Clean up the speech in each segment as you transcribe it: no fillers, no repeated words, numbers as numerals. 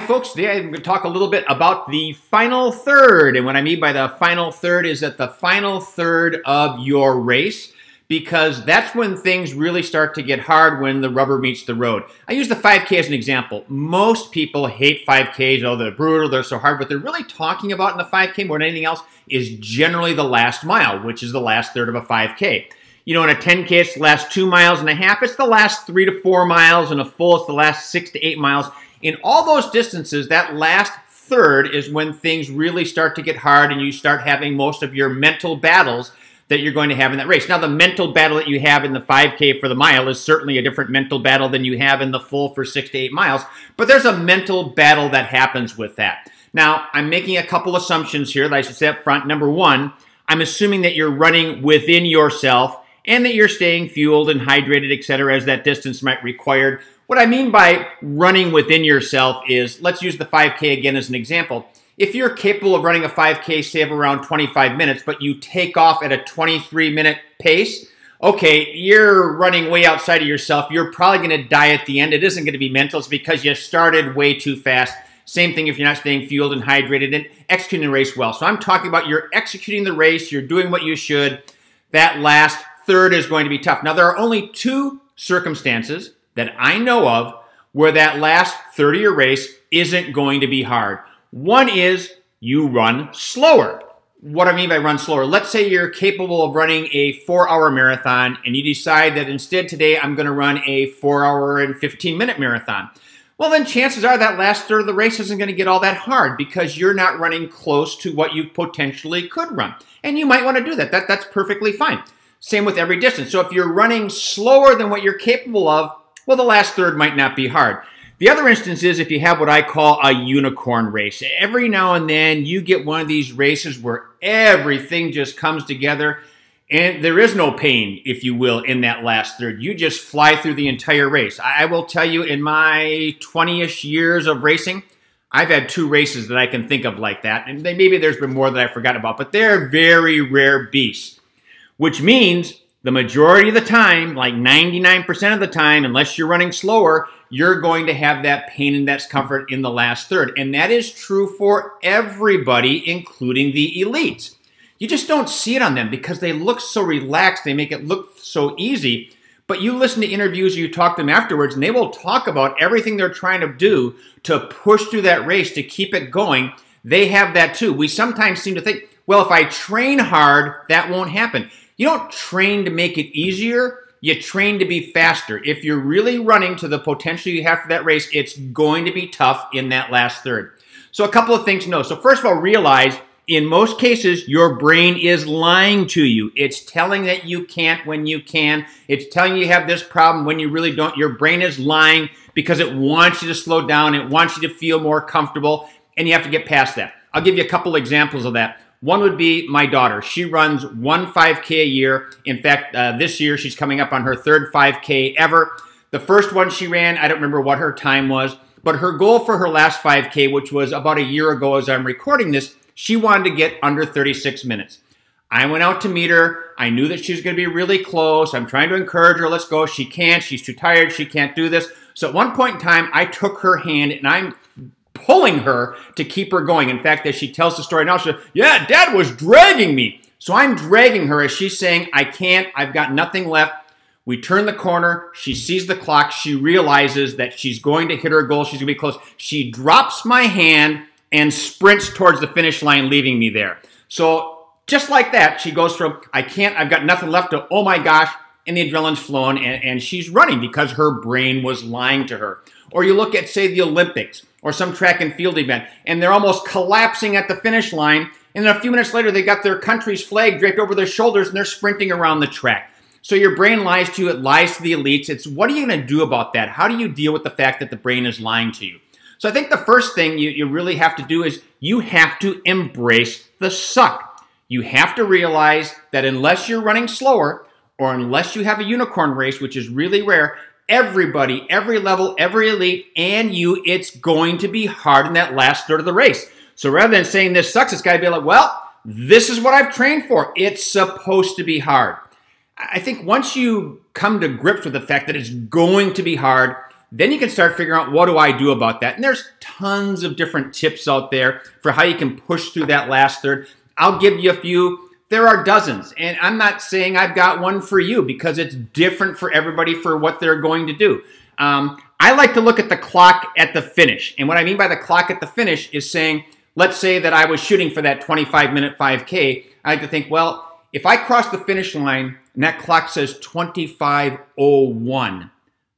folks. Today I'm going to talk a little bit about the final third. And what I mean by the final third is that the final third of your race, because that's when things really start to get hard, when the rubber meets the road. I use the 5K as an example. Most people hate 5Ks. Oh, they're brutal, they're so hard. What they're really talking about in the 5K more than anything else is generally the last mile, which is the last third of a 5K. You know, in a 10K, it's the last 2.5 miles. It's the last 3 to 4 miles. In a full, it's the last 6 to 8 miles. In all those distances, that last third is when things really start to get hard and you start having most of your mental battles that you're going to have in that race. Now, the mental battle that you have in the 5K for the mile is certainly a different mental battle than you have in the full for 6 to 8 miles, but there's a mental battle that happens with that. Now, I'm making a couple assumptions here that I should say up front. Number one, I'm assuming that you're running within yourself and that you're staying fueled and hydrated, etc., as that distance might require. What I mean by running within yourself is, let's use the 5K again as an example. If you're capable of running a 5K, say, of around 25 minutes, but you take off at a 23-minute pace, okay, you're running way outside of yourself. You're probably going to die at the end. It isn't going to be mental. It's because you started way too fast. Same thing if you're not staying fueled and hydrated and executing the race well. So I'm talking about you're executing the race, you're doing what you should. That last third is going to be tough. Now, there are only two circumstances that I know of where that last third of your race isn't going to be hard. One is you run slower. What I mean by run slower, let's say you're capable of running a 4-hour marathon and you decide that instead today I'm going to run a 4-hour and 15-minute marathon. Well, then chances are that last third of the race isn't going to get all that hard because you're not running close to what you potentially could run. And you might want to do that. That's perfectly fine. Same with every distance. So if you're running slower than what you're capable of, well, the last third might not be hard. The other instance is if you have what I call a unicorn race. Every now and then you get one of these races where everything just comes together and there is no pain, if you will, in that last third. You just fly through the entire race. I will tell you, in my 20-ish years of racing, I've had 2 races that I can think of like that. And maybe there's been more that I forgot about, but they're very rare beasts, which means the majority of the time, like 99% of the time, unless you're running slower, you're going to have that pain and that discomfort in the last third. And that is true for everybody, including the elites. You just don't see it on them because they look so relaxed. They make it look so easy. But you listen to interviews or you talk to them afterwards, and they will talk about everything they're trying to do to push through that race, to keep it going. They have that too. We sometimes seem to think, well, if I train hard, that won't happen. You don't train to make it easier. You train to be faster. If you're really running to the potential you have for that race, it's going to be tough in that last third. So a couple of things to know. So first of all, realize in most cases, your brain is lying to you. It's telling that you can't when you can. It's telling you have this problem when you really don't. Your brain is lying because it wants you to slow down. It wants you to feel more comfortable, and you have to get past that. I'll give you a couple examples of that. One would be my daughter. She runs one 5K a year. In fact, this year she's coming up on her 3rd 5K ever. The first one she ran, I don't remember what her time was, but her goal for her last 5K, which was about a year ago as I'm recording this, she wanted to get under 36 minutes. I went out to meet her. I knew that she was going to be really close. I'm trying to encourage her. Let's go. She can't. She's too tired. She can't do this. So at one point in time, I took her hand and I'm pulling her to keep her going. In fact, as she tells the story now, she said, yeah, Dad was dragging me. So I'm dragging her as she's saying, I can't, I've got nothing left. We turn the corner. She sees the clock. She realizes that she's going to hit her goal. She's going to be close. She drops my hand and sprints towards the finish line, leaving me there. So just like that, she goes from, I can't, I've got nothing left, to, oh my gosh, and the adrenaline's flowing, and she's running because her brain was lying to her. Or you look at, say, the Olympics or some track and field event, and they're almost collapsing at the finish line, and then a few minutes later, they got their country's flag draped over their shoulders, and they're sprinting around the track. So your brain lies to you. It lies to the elites. It's what are you going to do about that? How do you deal with the fact that the brain is lying to you? So I think the first thing you really have to do is you have to embrace the suck. You have to realize that unless you're running slower or unless you have a unicorn race, which is really rare, everybody, every level, every elite, and you, it's going to be hard in that last third of the race. So rather than saying this sucks, it's got to be like, well, this is what I've trained for. It's supposed to be hard. I think once you come to grips with the fact that it's going to be hard, then you can start figuring out, what do I do about that? And there's tons of different tips out there for how you can push through that last third. I'll give you a few. There are dozens, and I'm not saying I've got one for you because it's different for everybody for what they're going to do. I like to look at the clock at the finish. And what I mean by the clock at the finish is saying, let's say that I was shooting for that 25-minute 5K. I like to think, well, if I cross the finish line and that clock says 25:01,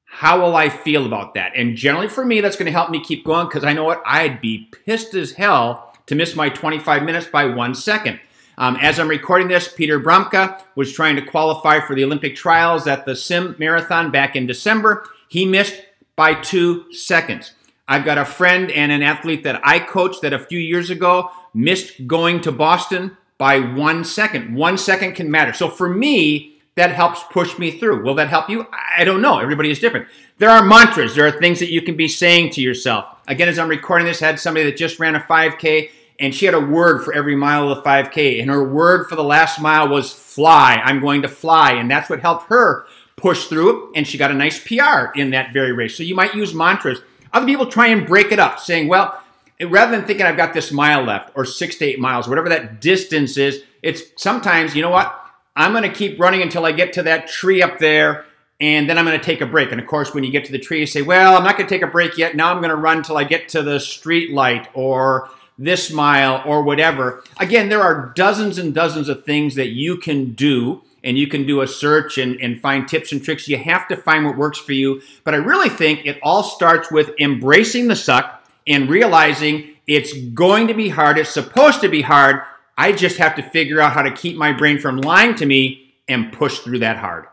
how will I feel about that? And generally for me, that's going to help me keep going because I know what? I'd be pissed as hell to miss my 25 minutes by 1 second. As I'm recording this, Peter Bromka was trying to qualify for the Olympic trials at the Sim Marathon back in December. He missed by 2 seconds. I've got a friend and an athlete that I coached that a few years ago missed going to Boston by 1 second. 1 second can matter. So for me, that helps push me through. Will that help you? I don't know. Everybody is different. There are mantras. There are things that you can be saying to yourself. Again, as I'm recording this, I had somebody that just ran a 5K, and she had a word for every mile of the 5K. And her word for the last mile was fly. I'm going to fly. And that's what helped her push through. And she got a nice PR in that very race. So you might use mantras. Other people try and break it up, saying, well, rather than thinking I've got this mile left or 6 to 8 miles, whatever that distance is, it's sometimes, you know what? I'm going to keep running until I get to that tree up there, and then I'm going to take a break. And of course, when you get to the tree, you say, well, I'm not going to take a break yet. Now I'm going to run until I get to the street light or this mile or whatever. Again, there are dozens and dozens of things that you can do, and you can do a search and find tips and tricks. You have to find what works for you. But I really think it all starts with embracing the suck and realizing it's going to be hard. It's supposed to be hard. I just have to figure out how to keep my brain from lying to me and push through that hard.